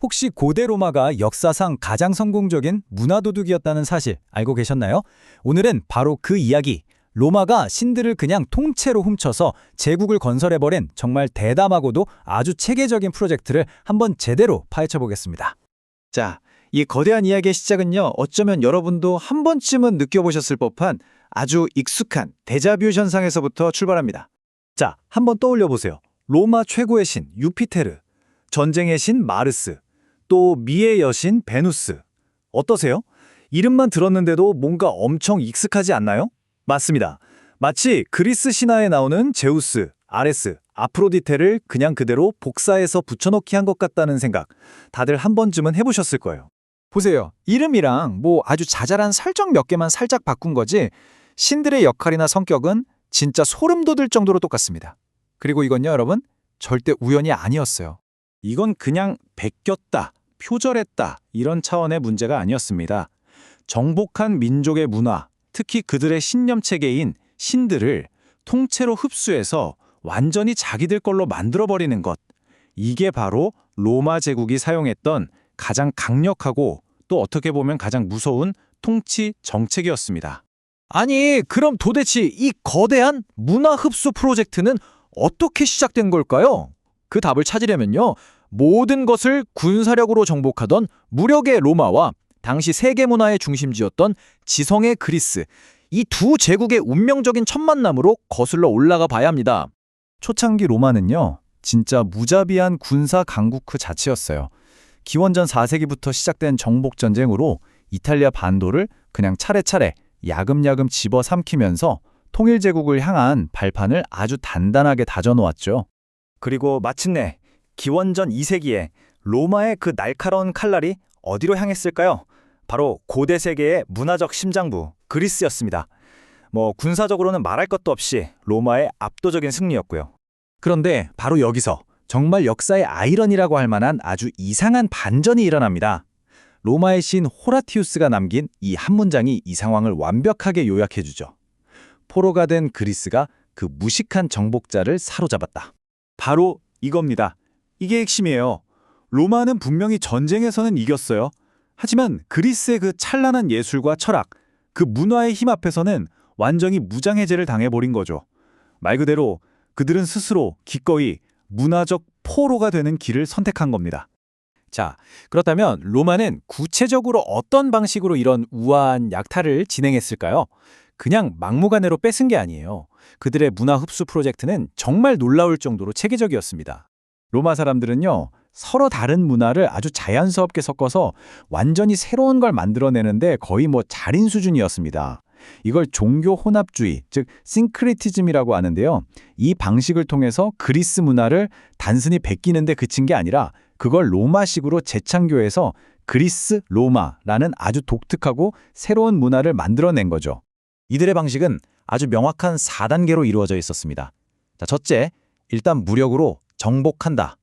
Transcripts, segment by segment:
혹시 고대 로마가 역사상 가장 성공적인 문화 도둑이었다는 사실 알고 계셨나요? 오늘은 바로 그 이야기, 로마가 신들을 그냥 통째로 훔쳐서 제국을 건설해버린 정말 대담하고도 아주 체계적인 프로젝트를 한번 제대로 파헤쳐 보겠습니다. 자, 이 거대한 이야기의 시작은요, 어쩌면 여러분도 한 번쯤은 느껴보셨을 법한 아주 익숙한 데자뷰 현상에서부터 출발합니다. 자, 한번 떠올려 보세요. 로마 최고의 신 유피테르, 전쟁의 신 마르스, 또 미의 여신 베누스. 어떠세요? 이름만 들었는데도 뭔가 엄청 익숙하지 않나요? 맞습니다. 마치 그리스 신화에 나오는 제우스, 아레스, 아프로디테를 그냥 그대로 복사해서 붙여넣기 한 것 같다는 생각, 다들 한 번쯤은 해보셨을 거예요. 보세요. 이름이랑 아주 자잘한 설정 몇 개만 살짝 바꾼 거지 신들의 역할이나 성격은 진짜 소름 돋을 정도로 똑같습니다. 그리고 이건요, 여러분, 절대 우연이 아니었어요. 이건 그냥 베꼈다, 표절했다 이런 차원의 문제가 아니었습니다. 정복한 민족의 문화, 특히 그들의 신념체계인 신들을 통째로 흡수해서 완전히 자기들 걸로 만들어버리는 것. 이게 바로 로마 제국이 사용했던 가장 강력하고 또 어떻게 보면 가장 무서운 통치 정책이었습니다. 아니, 그럼 도대체 이 거대한 문화 흡수 프로젝트는 어떻게 시작된 걸까요? 그 답을 찾으려면요, 모든 것을 군사력으로 정복하던 무력의 로마와 당시 세계 문화의 중심지였던 지성의 그리스, 이 두 제국의 운명적인 첫 만남으로 거슬러 올라가 봐야 합니다. 초창기 로마는요, 진짜 무자비한 군사 강국 그 자체였어요. 기원전 4세기부터 시작된 정복전쟁으로 이탈리아 반도를 그냥 차례차례 야금야금 집어삼키면서 통일제국을 향한 발판을 아주 단단하게 다져놓았죠. 그리고 마침내 기원전 2세기에 로마의 그 날카로운 칼날이 어디로 향했을까요? 바로 고대 세계의 문화적 심장부 그리스였습니다. 군사적으로는 말할 것도 없이 로마의 압도적인 승리였고요. 그런데 바로 여기서 정말 역사의 아이러니라고 할 만한 아주 이상한 반전이 일어납니다. 로마의 신 호라티우스가 남긴 이 한 문장이 이 상황을 완벽하게 요약해주죠. 포로가 된 그리스가 그 무식한 정복자를 사로잡았다. 바로 이겁니다. 이게 핵심이에요. 로마는 분명히 전쟁에서는 이겼어요. 하지만 그리스의 그 찬란한 예술과 철학, 그 문화의 힘 앞에서는 완전히 무장해제를 당해버린 거죠. 말 그대로 그들은 스스로 기꺼이 문화적 포로가 되는 길을 선택한 겁니다. 자, 그렇다면 로마는 구체적으로 어떤 방식으로 이런 우아한 약탈을 진행했을까요? 그냥 막무가내로 뺏은 게 아니에요. 그들의 문화 흡수 프로젝트는 정말 놀라울 정도로 체계적이었습니다. 로마 사람들은요, 서로 다른 문화를 아주 자연스럽게 섞어서 완전히 새로운 걸 만들어내는데 거의 달인 수준이었습니다. 이걸 종교 혼합주의, 즉 싱크리티즘이라고 하는데요. 이 방식을 통해서 그리스 문화를 단순히 베끼는 데 그친 게 아니라 그걸 로마식으로 재창조해서 그리스 로마라는 아주 독특하고 새로운 문화를 만들어낸 거죠. 이들의 방식은 아주 명확한 4단계로 이루어져 있었습니다. 자, 첫째, 일단 무력으로 정복한다.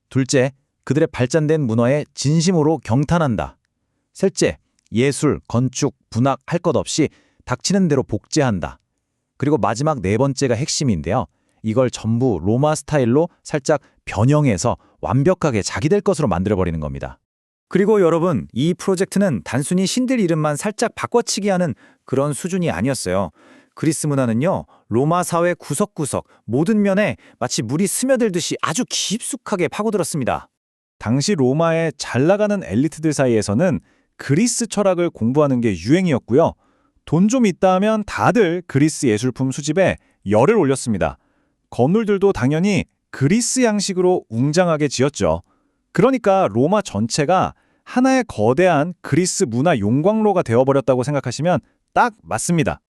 둘째, 그들의 발전된 문화에 진심으로 경탄한다. 셋째, 예술, 건축, 문학 할 것 없이 닥치는 대로 복제한다. 그리고 마지막 네 번째가 핵심인데요. 이걸 전부 로마 스타일로 살짝 변형해서 완벽하게 자기들 것으로 만들어버리는 겁니다. 그리고 여러분, 이 프로젝트는 단순히 신들 이름만 살짝 바꿔치기 하는 그런 수준이 아니었어요. 그리스 문화는요, 로마 사회 구석구석 모든 면에 마치 물이 스며들듯이 아주 깊숙하게 파고들었습니다. 당시 로마의 잘 나가는 엘리트들 사이에서는 그리스 철학을 공부하는 게 유행이었고요. 돈 좀 있다 하면 다들 그리스 예술품 수집에 열을 올렸습니다. 건물들도 당연히 그리스 양식으로 웅장하게 지었죠. 그러니까 로마 전체가 하나의 거대한 그리스 문화 용광로가 되어버렸다고 생각하시면 딱 맞습니다.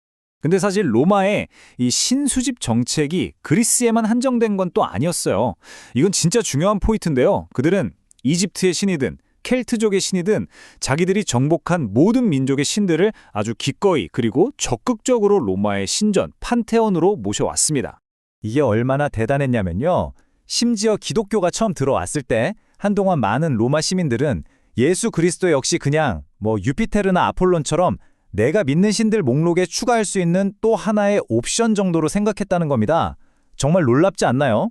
근데 사실 로마의 이 신수집 정책이 그리스에만 한정된 건 또 아니었어요. 이건 진짜 중요한 포인트인데요. 그들은 이집트의 신이든 켈트족의 신이든 자기들이 정복한 모든 민족의 신들을 아주 기꺼이 그리고 적극적으로 로마의 신전, 판테온으로 모셔왔습니다. 이게 얼마나 대단했냐면요. 심지어 기독교가 처음 들어왔을 때 한동안 많은 로마 시민들은 예수 그리스도 역시 그냥 유피테르나 아폴론처럼 내가 믿는 신들 목록에 추가할 수 있는 또 하나의 옵션 정도로 생각했다는 겁니다. 정말 놀랍지 않나요?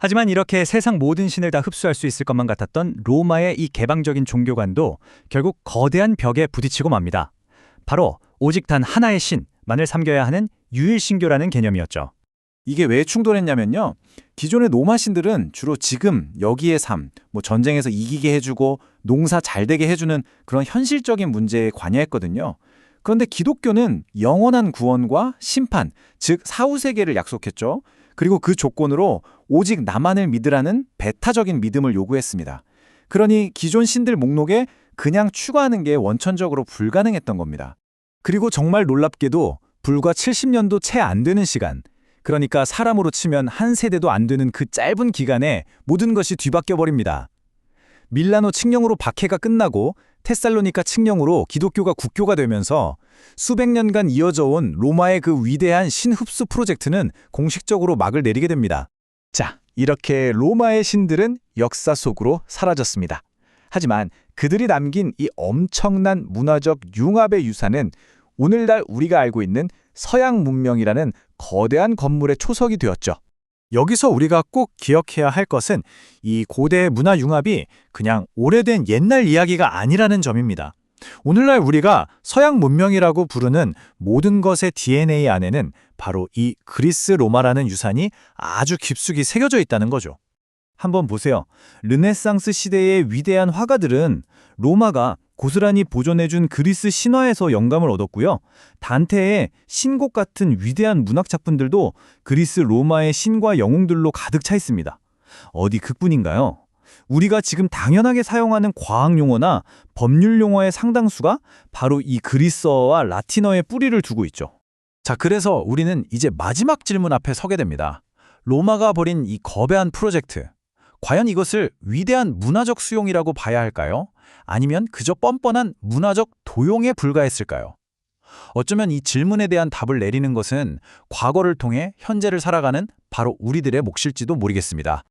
하지만 이렇게 세상 모든 신을 다 흡수할 수 있을 것만 같았던 로마의 이 개방적인 종교관도 결국 거대한 벽에 부딪히고 맙니다. 바로 오직 단 하나의 신만을 섬겨야 하는 유일신교라는 개념이었죠. 이게 왜 충돌했냐면요. 기존의 로마 신들은 주로 지금 여기의 삶, 전쟁에서 이기게 해주고 농사 잘 되게 해주는 그런 현실적인 문제에 관여했거든요. 그런데 기독교는 영원한 구원과 심판, 즉 사후세계를 약속했죠. 그리고 그 조건으로 오직 나만을 믿으라는 배타적인 믿음을 요구했습니다. 그러니 기존 신들 목록에 그냥 추가하는 게 원천적으로 불가능했던 겁니다. 그리고 정말 놀랍게도 불과 70년도 채 안 되는 시간, 그러니까 사람으로 치면 한 세대도 안 되는 그 짧은 기간에 모든 것이 뒤바뀌어 버립니다. 밀라노 칙령으로 박해가 끝나고 테살로니카 칙령으로 기독교가 국교가 되면서 수백 년간 이어져 온 로마의 그 위대한 신흡수 프로젝트는 공식적으로 막을 내리게 됩니다. 자, 이렇게 로마의 신들은 역사 속으로 사라졌습니다. 하지만 그들이 남긴 이 엄청난 문화적 융합의 유산은 오늘날 우리가 알고 있는 서양 문명이라는 거대한 건물의 초석이 되었죠. 여기서 우리가 꼭 기억해야 할 것은 이 고대 문화 융합이 그냥 오래된 옛날 이야기가 아니라는 점입니다. 오늘날 우리가 서양 문명이라고 부르는 모든 것의 DNA 안에는 바로 이 그리스 로마라는 유산이 아주 깊숙이 새겨져 있다는 거죠. 한번 보세요. 르네상스 시대의 위대한 화가들은 로마가 고스란히 보존해준 그리스 신화에서 영감을 얻었고요. 단테의 신곡 같은 위대한 문학 작품들도 그리스 로마의 신과 영웅들로 가득 차 있습니다. 어디 그뿐인가요? 우리가 지금 당연하게 사용하는 과학 용어나 법률 용어의 상당수가 바로 이 그리스어와 라틴어에 뿌리를 두고 있죠. 자, 그래서 우리는 이제 마지막 질문 앞에 서게 됩니다. 로마가 벌인 이 거대한 프로젝트, 과연 이것을 위대한 문화적 수용이라고 봐야 할까요? 아니면 그저 뻔뻔한 문화적 도용에 불과했을까요? 어쩌면 이 질문에 대한 답을 내리는 것은 과거를 통해 현재를 살아가는 바로 우리들의 몫일지도 모르겠습니다.